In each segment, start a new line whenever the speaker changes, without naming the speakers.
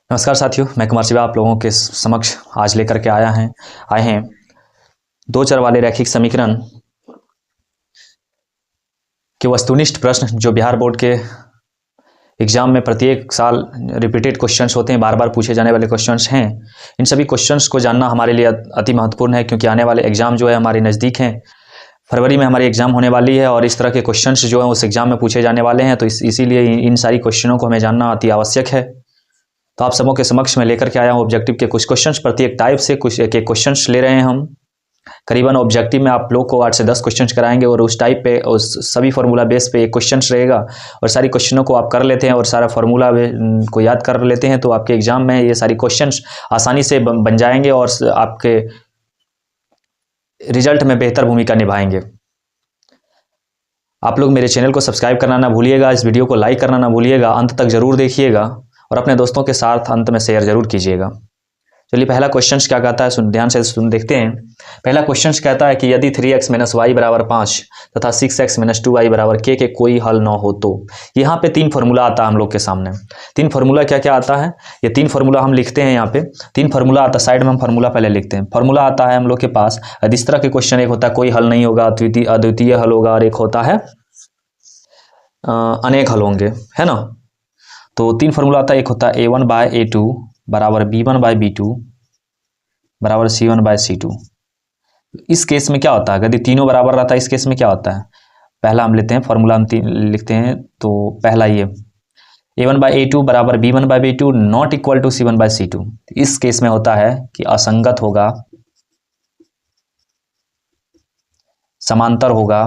नमस्कार साथियों, मैं कुमार शिवा आप लोगों के समक्ष आज लेकर के आए हैं दो चर वाले रैखिक समीकरण के वस्तुनिष्ठ प्रश्न जो बिहार बोर्ड के एग्जाम में प्रत्येक साल रिपीटेड क्वेश्चंस होते हैं, बार बार पूछे जाने वाले क्वेश्चंस हैं। इन सभी क्वेश्चंस को जानना हमारे लिए अति महत्वपूर्ण है, क्योंकि आने वाले एग्जाम जो है हमारे नज़दीक हैं। फरवरी में हमारी एग्जाम होने वाली है और इस तरह के क्वेश्चंस जो है उस एग्जाम में पूछे जाने वाले हैं, तो इसीलिए इन सारी क्वेश्चनों को हमें जानना अति आवश्यक है। तो आप सबों के समक्ष में लेकर के आया हूँ ऑब्जेक्टिव के कुछ क्वेश्चंस। प्रत्येक टाइप से कुछ एक एक क्वेश्चंस ले रहे हैं हम। करीबन ऑब्जेक्टिव में आप लोग को 8 से 10 क्वेश्चंस कराएंगे और उस टाइप पे उस सभी फार्मूला बेस पे एक क्वेश्चंस रहेगा और सारी क्वेश्चनों को आप कर लेते हैं और सारा फार्मूला को याद कर लेते हैं, तो आपके एग्जाम में ये सारी क्वेश्चंस आसानी से बन जाएंगे और आपके रिजल्ट में बेहतर भूमिका निभाएंगे। आप लोग मेरे चैनल को सब्सक्राइब करना ना भूलिएगा, इस वीडियो को लाइक करना ना भूलिएगा, अंत तक जरूर देखिएगा और अपने दोस्तों के साथ अंत में शेयर जरूर कीजिएगा। चलिए, पहला क्वेश्चन क्या कहता है, ध्यान से देखते हैं। पहला क्वेश्चन कहता है कि यदि 3x - y = 5 तथा 6x - 2y = k के कोई हल न हो तो। यहाँ पे 3 फार्मूला आता है हम लोग के सामने। 3 फार्मूला क्या क्या आता है, ये 3 फार्मूला हम लिखते हैं। यहाँ पे 3 फार्मूला आता है, साइड में हम फार्मूला पहले लिखते हैं। फार्मूला आता है हम लोग के पास इस तरह के क्वेश्चन, एक होता है कोई हल नहीं होगा, अद्वितीय हल होगा, और एक होता है अनेक हल होंगे, है ना। तो 3 फार्मूला आता है, एक होता है a1/a2 = b1/b2 = c1/c2। इस केस में क्या होता है, यदि तीनों बराबर रहता है, इस केस में क्या होता है, पहला हम लेते हैं फार्मूला, हम लिखते हैं। तो पहला ये a1/a2 = b1/b2 not equal to c1/c2। इस केस में होता है कि असंगत होगा, समांतर होगा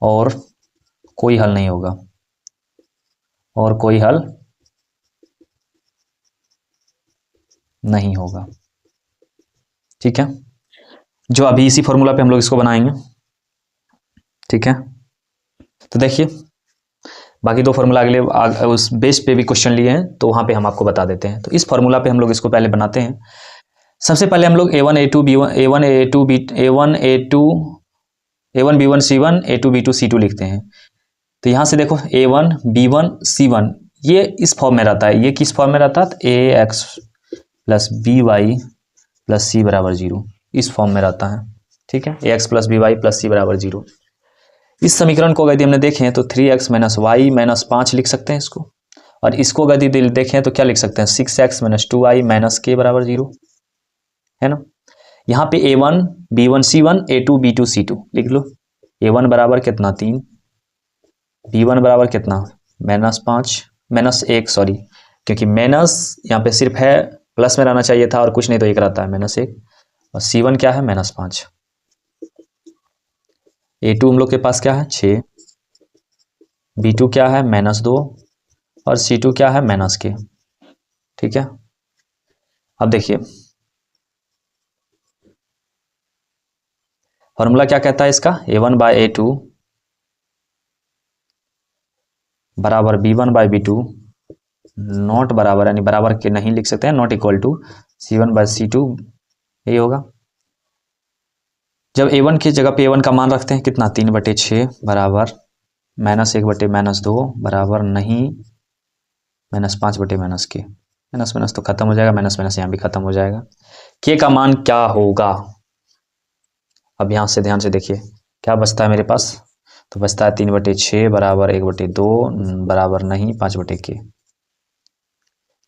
और कोई हल नहीं होगा, और कोई हल नहीं होगा। ठीक है, जो अभी इसी फॉर्मूला पे हम लोग इसको बनाएंगे। ठीक है, तो देखिए बाकी 2 फार्मूला अगले उस बेस पे भी क्वेश्चन लिए हैं, तो वहां पे हम आपको बता देते हैं। तो इस फार्मूला पे हम लोग इसको पहले बनाते हैं। सबसे पहले हम लोग a1 a2 b1 c1 a2 b2 c2 लिखते हैं। तो यहां से देखो a1 b1 c1 ये इस फॉर्म में रहता है। ये किस फॉर्म में रहता है, ax + by + c = 0, इस फॉर्म में रहता है। ठीक है, ax + by + c = 0। इस समीकरण को यदि हमने देखें तो 3x - y - 5 लिख सकते हैं इसको, और इसको यदि देखें तो क्या लिख सकते हैं, 6x - 2y - k = 0, है ना। यहाँ पे a1 b1 c1 a2 b2 c2 लिख लो। a1 बराबर कितना 3, b1 बराबर कितना -1 सॉरी, क्योंकि माइनस यहाँ पे सिर्फ है, प्लस में रहना चाहिए था और कुछ नहीं तो एक रहता है -1, और c1 क्या है -5। a2 हम लोग के पास क्या है 6, b2 क्या है -2 और c2 क्या है -k। ठीक है, अब देखिए फॉर्मूला क्या कहता है इसका, a1/a2 = b1/b2 नॉट बराबर, यानी बराबर के नहीं लिख सकते हैं, नॉट इक्वल टू c1/c2, यही होगा। जब a1 की जगह पे a1 का मान रखते हैं कितना 3/6 बराबर -1/-2 बराबर नहीं -5/-k। माइनस तो खत्म हो जाएगा, माइनस यहाँ भी खत्म हो जाएगा। k का मान क्या होगा, अब यहाँ से ध्यान से देखिए क्या बचता है मेरे पास, तो बचता है 3/6 बराबर 1/2 बराबर नहीं 5/k।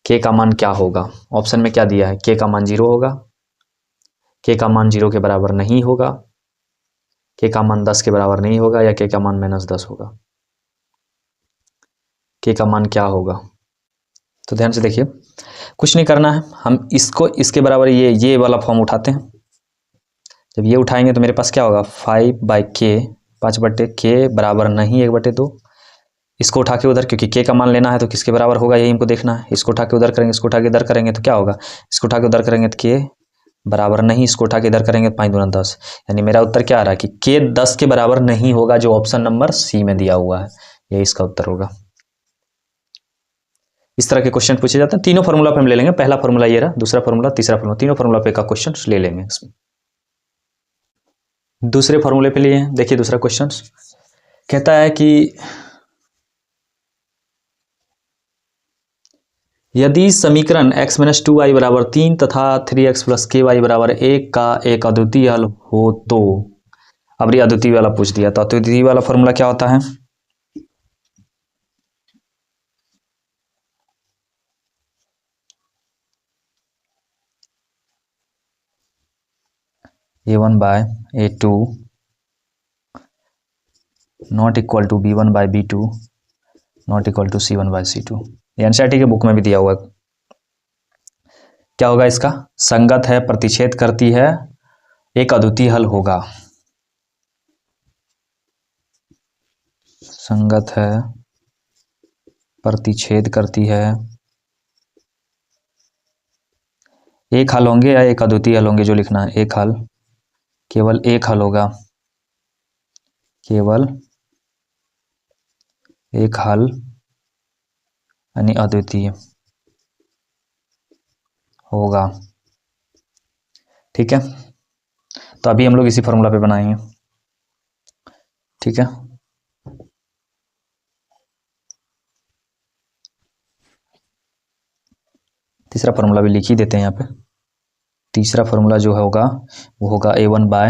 k का मान क्या होगा, ऑप्शन में क्या दिया है, k का मान 0 होगा, k का मान 0 के बराबर नहीं होगा, k का मान 10 के बराबर नहीं होगा, या k का मान -10 होगा। k का मान क्या होगा, तो ध्यान से देखिए, कुछ नहीं करना है, हम इसको इसके बराबर ये वाला फॉर्म उठाते हैं। जब ये उठाएंगे तो मेरे पास क्या होगा 5/k 5/k बराबर नहीं 1/2। इसको उठा के उधर, क्योंकि k का मान लेना है तो किसके बराबर होगा यही हमको देखना है। इसको उठा के उधर करेंगे, इसको उठा के इधर करेंगे तो क्या होगा, इसको उठा के उधर करेंगे तो k बराबर नहीं, इसको उठा के इधर करेंगे तो 5 दूना 10। यानी मेरा उत्तर क्या आ रहा है कि k 10 के बराबर नहीं होगा, जो ऑप्शन नंबर सी में दिया हुआ है, यही इसका उत्तर होगा। इस तरह के क्वेश्चन पूछे जाते हैं। तीनों फार्मूला पे हम ले लेंगे, पहला फार्मूला ये रहा, दूसरा फार्मूला, तीसरा फार्मूला, तीनों फार्मूला पे का क्वेश्चन ले लेंगे इसमें। दूसरे फार्मूले पे लिए हैं, देखिए दूसरा क्वेश्चन कहता है कि यदि समीकरण x माइनस 2y बराबर 3 तथा 3x प्लस के वाई बराबर 1 का एक अद्वितीय हल हो तो, अब ये अद्वितीय वाला पूछ दिया, तो अद्वितीय वाला फॉर्मूला क्या होता है? a1 by a2 not equal to b1 by b2 not equal to c1 by c2। ये एनसीईआरटी के बुक में भी दिया हुआ है। क्या होगा इसका? संगत है, प्रतिच्छेद करती है, एक अद्वितीय हल होगा। संगत है, प्रतिच्छेद करती है, एक हल होंगे या एक अद्वितीय हल होंगे, जो लिखना है एक हल, केवल एक हल होगा, केवल एक हल यानी अद्वितीय होगा। ठीक है, तो अभी हम लोग इसी फॉर्मूला पे बनाएंगे। ठीक है, तीसरा फॉर्मूला भी लिख ही देते हैं यहाँ पे। तीसरा फॉर्मूला जो होगा वो होगा a1 बाय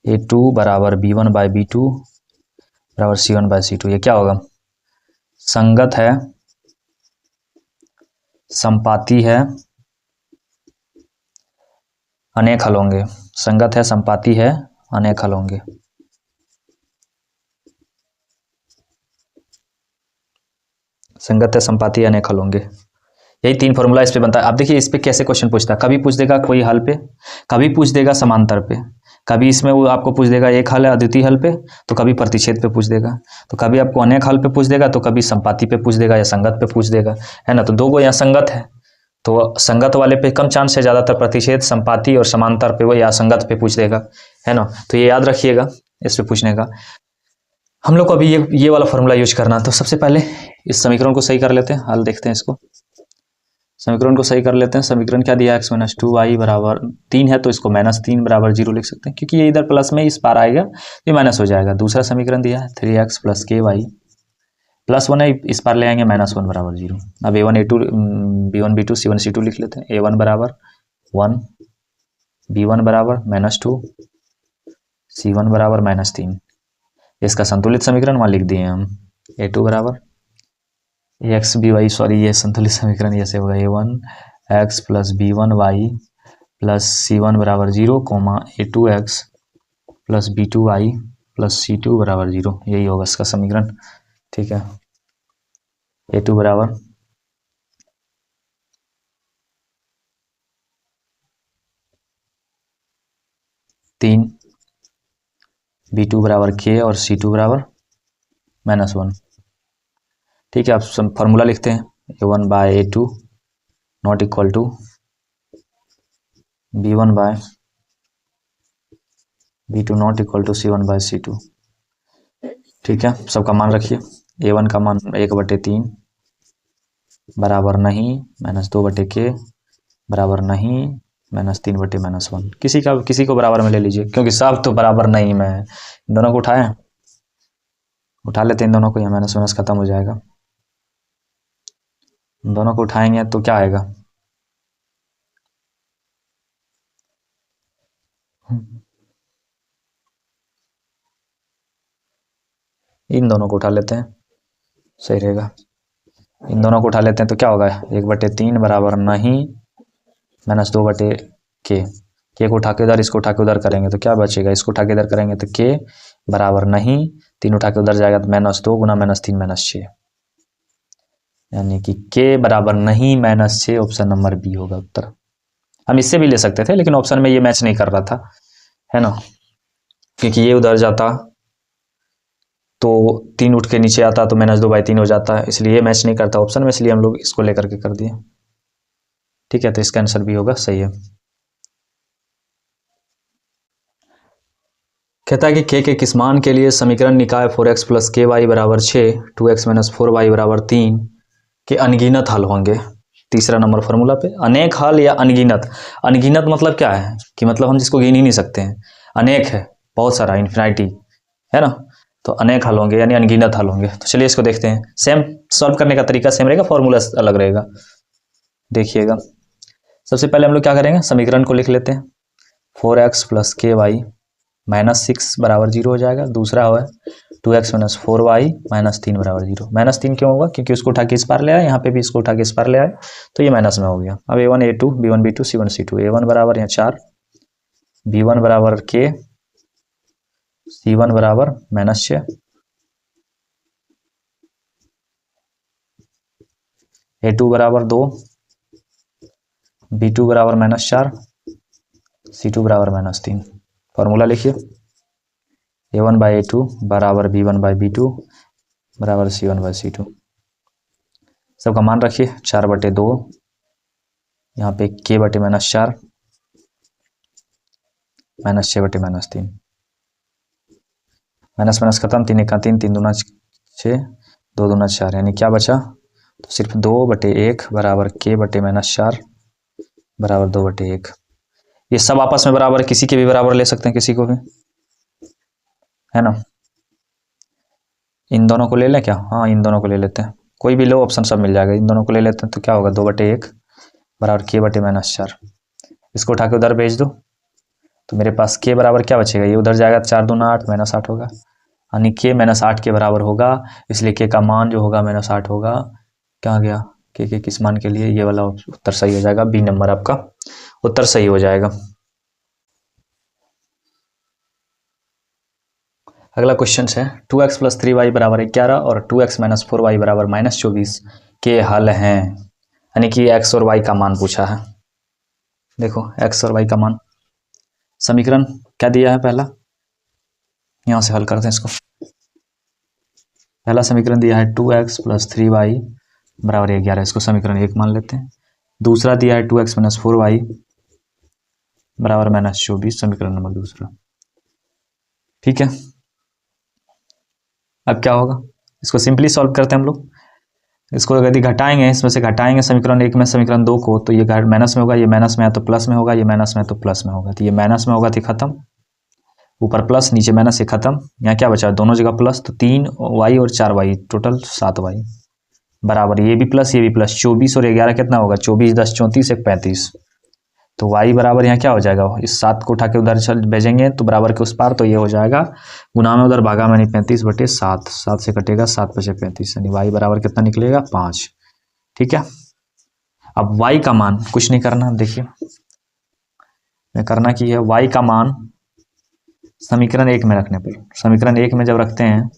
a2 बराबर b1 बाय b2 बराबर c1 बाय c2। ये क्या होगा? संगत है, संपाती है, अनेक हल होंगे। संगत है, संपाती है, अनेक हल होंगे। संगत है, संपाती, अनेक हल होंगे। यही तीन फॉर्मूला इस पे बनता है। अब देखिए इस पे कैसे क्वेश्चन पूछता है, कभी पूछ देगा कोई हल पे, कभी पूछ देगा समांतर पे, कभी इसमें वो आपको पूछ देगा एक हल है अद्वितीय हल पे, तो कभी प्रतिच्छेद पे पूछ देगा, तो कभी आपको अनेक हल पे पूछ देगा, तो कभी संपाती पे पूछ देगा या संगत पे पूछ देगा, है ना। तो दो गो यहाँ संगत है, तो संगत वाले पे कम चांस है, ज़्यादातर प्रतिच्छेद, संपाती और समांतर पे वो या संगत पे पूछ देगा, है ना। तो ये याद रखिएगा इस पे पूछने का। हम लोग को अभी ये वाला फॉर्मूला यूज करना। तो सबसे पहले इस समीकरण को सही कर लेते हैं, हल देखते हैं इसको। समीकरण को सही कर लेते हैं। समीकरण क्या दिया है? x माइनस 2y बराबर 3 है, तो इसको -3 बराबर 0 लिख सकते हैं, क्योंकि ये इधर प्लस में इस पार आएगा, ये माइनस हो जाएगा। दूसरा समीकरण दिया है 3x प्लस के वाई प्लस 1 है, इस पार ले आएंगे -1 बराबर 0। अब a1 a2 b1 b2 c1 c2 लिख लेते हैं। a1 बराबर 1, b1 बराबर -2, c1 बराबर -3। इसका संतुलित समीकरण वहाँ लिख दिए हम। a2 बराबर एक्स बी वाई, सॉरी ये संतुलित समीकरण ऐसे होगा a1 x plus b1 y plus c1 बराबर 0 comma a2 x plus b2 y plus c2 बराबर 0। यही होगा इसका समीकरण। ठीक है, a2 बराबर तीन, b2 बराबर k और c2 बराबर -1। ठीक है, आप फॉर्मूला लिखते हैं a1 by a2 not equal to b1 by b2 not equal to c1 by c2। ठीक है, सबका मान रखिए। a1 का मान 1/3 बराबर नहीं -2/k बराबर नहीं -3/-1। किसी को बराबर में ले लीजिए, क्योंकि सब तो बराबर नहीं में है। इन दोनों को उठा लेते हैं, इन दोनों को, यहाँ माइनस खत्म हो जाएगा। इन दोनों को उठाएंगे तो क्या आएगा? इन दोनों को उठा लेते हैं, सही रहेगा। इन दोनों को उठा लेते हैं तो क्या होगा? 1/3 बराबर नहीं -2/k। के को उठा के उधर, इसको उठा के उधर करेंगे तो क्या बचेगा? इसको उठा के इधर करेंगे तो k बराबर नहीं, 3 उठा के उधर जाएगा तो -2 गुना -3 -6, यानी कि k बराबर नहीं -6। ऑप्शन नंबर बी होगा उत्तर। हम इससे भी ले सकते थे, लेकिन ऑप्शन में ये मैच नहीं कर रहा था, है ना, क्योंकि ये उधर जाता तो 3 उठ के नीचे आता तो -2/3 हो जाता है, इसलिए ये मैच नहीं करता ऑप्शन में, इसलिए हम लोग इसको लेकर के कर दिए। ठीक है, तो इसका आंसर भी होगा, सही है। कहता है कि k के किस मान के लिए समीकरण निकाय 4x प्लस के वाई बराबर 6 2x माइनस 4y बराबर 3 के अनगिनत हल होंगे। तीसरा नंबर फॉर्मूला पे अनेक हल या अनगिनत। अनगिनत मतलब क्या है कि मतलब हम जिसको गिन ही नहीं सकते हैं, अनेक है बहुत सारा, इन्फिनिटी, है ना। तो अनेक हल होंगे यानी अनगिनत हल होंगे। तो चलिए इसको देखते हैं। सेम सॉल्व करने का तरीका सेम रहेगा, फॉर्मूला अलग रहेगा। देखिएगा, सबसे पहले हम लोग क्या करेंगे, समीकरण को लिख लेते हैं। 4x प्लस के वाई माइनस 6 बराबर 0 हो जाएगा। दूसरा है 2x माइनस 4y माइनस 3 बराबर 0। माइनस 3 क्यों होगा, क्योंकि उसको उठा के इस पार ले आए, यहाँ पे भी इसको उठा के इस पार ले आए, तो ये माइनस में हो गया। अब a1 a2 b1 b2 c1 c2, a1 बराबर यहाँ 4, b1 बराबर k, c1 बराबर -6, a2 बराबर 2, b2 बराबर -4, c2 बराबर -3। फॉर्मूला लिखिए, a1 बाई a2 बराबर b1 बाई b2 बराबर c1 बाई c2। सबका मान रखिए 4/2, यहाँ पे k बटे -4 -6 बटे -3, माइनस माइनस खत्म, 3 1 3, 3 दूना 6, 2 दूना 4, यानी क्या बचा, तो सिर्फ 2/1 बराबर k बटे -4 बराबर 2/1। ये सब आपस में बराबर, किसी के भी बराबर ले सकते हैं, किसी को भी, है ना। इन दोनों को ले लें क्या, हाँ इन दोनों को ले लेते हैं, कोई भी लो ऑप्शन सब मिल जाएगा। इन दोनों को ले लेते हैं तो क्या होगा, 2/1 बराबर k बटे -4। इसको उठा के उधर भेज दो तो मेरे पास k बराबर क्या बचेगा, ये उधर जाएगा, 4 दूना 8 -8 होगा, यानी k -8 के बराबर होगा। इसलिए k का मान जो होगा -8 होगा। क्या गया, k के किस मान के लिए, ये वाला उत्तर सही हो जाएगा। बी नंबर आपका उत्तर सही हो जाएगा। अगला क्वेश्चन है 2x प्लस 3y बराबर 11 और 2x माइनस 4y बराबर -24 के हल हैं। यानी कि x और y का मान पूछा है। देखो x और y का मान, समीकरण क्या दिया है, पहला यहां से हल करते हैं इसको। पहला समीकरण दिया है 2x प्लस 3y बराबर 11, इसको समीकरण 1 मान लेते हैं। दूसरा दिया है 2x माइनस 4y बराबर -24, समीकरण नंबर दूसरा। ठीक है, अब क्या होगा, इसको सिंपली सॉल्व करते हैं हम लोग। इसको यदि घटाएंगे, इसमें से घटाएंगे समीकरण 1 में समीकरण 2 को, तो ये माइनस में होगा, ये माइनस में है तो प्लस में होगा, ये माइनस में है तो प्लस में होगा। तो ये माइनस में होगा तो खत्म, ऊपर प्लस नीचे माइनस, ये खत्म। यहाँ क्या बचा, दोनों जगह प्लस, तो 3y और 4y टोटल 7y बराबर, ये भी प्लस ये भी प्लस, 24 और 11 कितना होगा, 24 10 34 1 35। तो y बराबर यहाँ क्या हो जाएगा, इस 7 को उठा के उधर चल भेजेंगे तो बराबर के उस पार, तो ये हो जाएगा गुना में उधर भागा में, 35/7, 7 से कटेगा 7 × 35, यानी y बराबर कितना निकलेगा, 5। ठीक है, अब y का मान कुछ नहीं करना, देखिए करना कि है y का मान समीकरण 1 में रखने पर, समीकरण 1 में जब रखते हैं,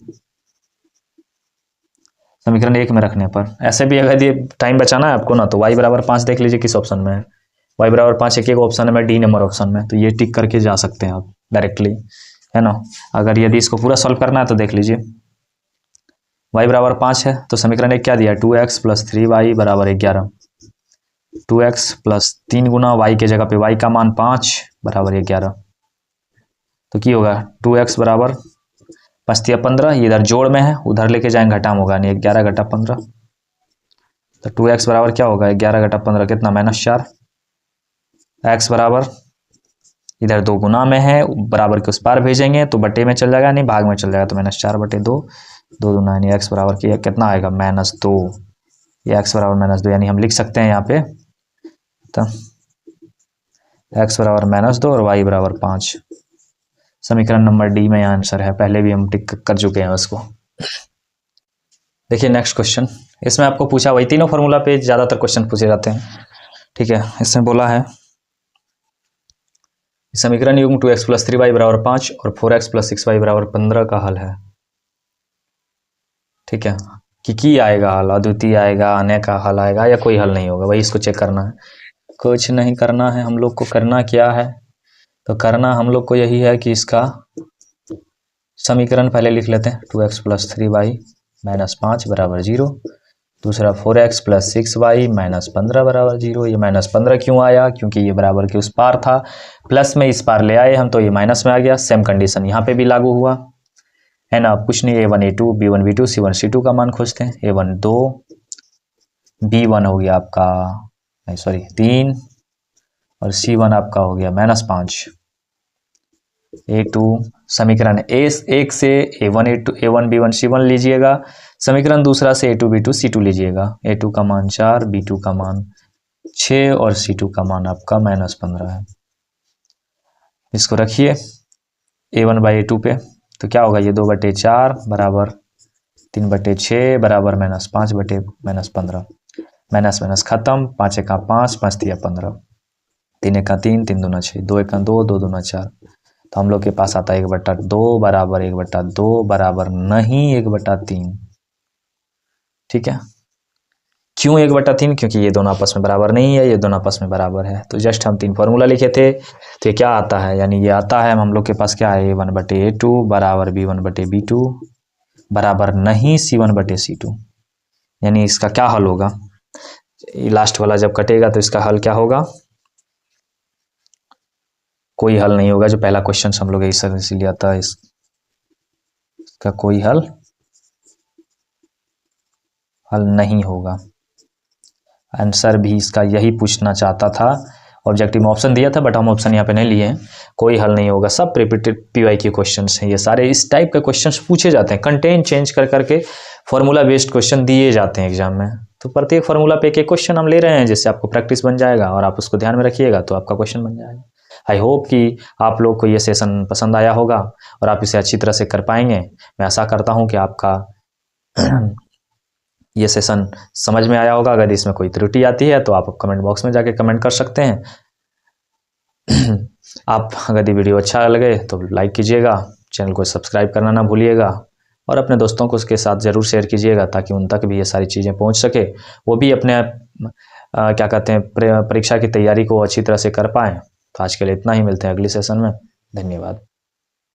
समीकरण 1 में रखने पर ऐसे भी अगर ये टाइम बचाना है आपको ना, तो y बराबर 5 देख लीजिए किस ऑप्शन में है, y बराबर 5 एक ऑप्शन है, मैं डी नंबर ऑप्शन में, तो ये टिक करके जा सकते हैं आप डायरेक्टली, है ना। अगर यदि इसको पूरा सॉल्व करना है तो देख लीजिए, y बराबर 5 है तो समीकरण 1 क्या दिया है, 2x प्लस 3y बराबर 11, 2x प्लस 3 गुना y के जगह पे y का मान 5 बराबर 11, तो क्या होगा, 2x बराबर 5 × 15, ये इधर जोड़ में है, उधर लेके जाएंगे घटा में होगा, यानी 11 × 15, तो 2x बराबर क्या होगा, 11 × 15 कितना, -4। x बराबर इधर 2 गुना में है, बराबर के उस पार भेजेंगे तो बटे में चल जाएगा, नहीं भाग में चल जाएगा, तो -4/2, 2 दूना यानी x बराबर कितना आएगा, -2। ये x बराबर -2, यानी हम लिख सकते हैं यहाँ पे तो x बराबर -2 और y बराबर 5। समीकरण नंबर डी में आंसर है, पहले भी हम टिक कर चुके हैं उसको। देखिए नेक्स्ट क्वेश्चन, इसमें आपको पूछा, वही तीनों फार्मूला पे ज़्यादातर क्वेश्चन पूछे जाते हैं। ठीक है, इसमें बोला है समीकरण युग्म 2x प्लस 3y बराबर 5 और 4x प्लस 6y बराबर 15 का हल है। ठीक है, कि आएगा हल, अद्वितीय आएगा, आने का हल आएगा, या कोई हल नहीं होगा, वही इसको चेक करना है। कुछ नहीं करना है हम लोग को, करना क्या है, तो करना हम लोग को यही है कि इसका समीकरण पहले लिख लेते हैं, 2x प्लस 3y माइनस 5 बराबर 0, दूसरा 4x प्लस 6y माइनस 15 बराबर 0। ये -15 क्यों आया, क्योंकि ये बराबर के उस पार था, प्लस में इस पार ले आए हम तो ये माइनस में आ गया। सेम कंडीशन यहाँ पे भी लागू हुआ, है ना। कुछ नहीं, a1 a2 b1 b2 c1 c2 का मान खोजते हैं। a1 2, b1 हो गया आपका, नहीं सॉरी 3, और c1 आपका हो गया -5, a2 समीकरण एक से A1 A1 B1 C1 लीजिएगा, समीकरण दूसरा से A2 B2 C2 लीजिएगा। A2 का मान 4, B2 का मान 6 और C2 का मान आपका -15 है। इसको रखिए A1/A2 पे, तो क्या होगा, ये 2/4 बराबर 3/6 बराबर -5/-15, माइनस माइनस खत्म, 5 का 5, 5 तिया 15, 3 का 3, 3 दूना 6, 2 का 2, 2 दूना 4। तो हम लोग के पास आता है 1/2 बराबर 1/2 बराबर नहीं 1/3। ठीक है, क्यों 1/3? क्योंकि ये दोनों आपस में बराबर नहीं है, ये दोनों आपस में बराबर है। तो जस्ट हम 3 फॉर्मूला लिखे थे, तो ये क्या आता है, यानी ये आता है हम लोग के पास क्या है, A1/A2 बराबर B1/B2 बराबर नहीं C1/C2। यानी इसका क्या हल होगा, लास्ट वाला जब कटेगा तो इसका हल क्या होगा, कोई हल नहीं होगा। जो पहला क्वेश्चन हम लोग इसीलिए आता है, इसका कोई हल नहीं होगा। आंसर भी इसका यही पूछना चाहता था, ऑब्जेक्टिव में ऑप्शन दिया था बट हम ऑप्शन यहाँ पे नहीं लिए हैं। कोई हल नहीं होगा, सब रिपीटेड PYQ क्वेश्चंस हैं, ये सारे इस टाइप के क्वेश्चंस पूछे जाते हैं। कंटेंट चेंज कर करके फॉर्मूला बेस्ड क्वेश्चन दिए जाते हैं एग्जाम में। तो प्रत्येक फॉर्मूला पे एक क्वेश्चन हम ले रहे हैं, जिससे आपको प्रैक्टिस बन जाएगा और आप उसको ध्यान में रखिएगा तो आपका क्वेश्चन बन जाएगा। आई होप कि आप लोग को ये सेशन पसंद आया होगा और आप इसे अच्छी तरह से कर पाएंगे। मैं आशा करता हूँ कि आपका ये सेशन समझ में आया होगा। अगर इसमें कोई त्रुटि आती है तो आप कमेंट बॉक्स में जाके कमेंट कर सकते हैं। आप अगर ये वीडियो अच्छा लगे तो लाइक कीजिएगा, चैनल को सब्सक्राइब करना ना भूलिएगा और अपने दोस्तों को उसके साथ ज़रूर शेयर कीजिएगा ताकि उन तक भी ये सारी चीज़ें पहुंच सके, वो भी अपने क्या कहते हैं परीक्षा की तैयारी को अच्छी तरह से कर पाएँ। तो आज के लिए इतना ही, मिलते हैं अगली सेशन में। धन्यवाद।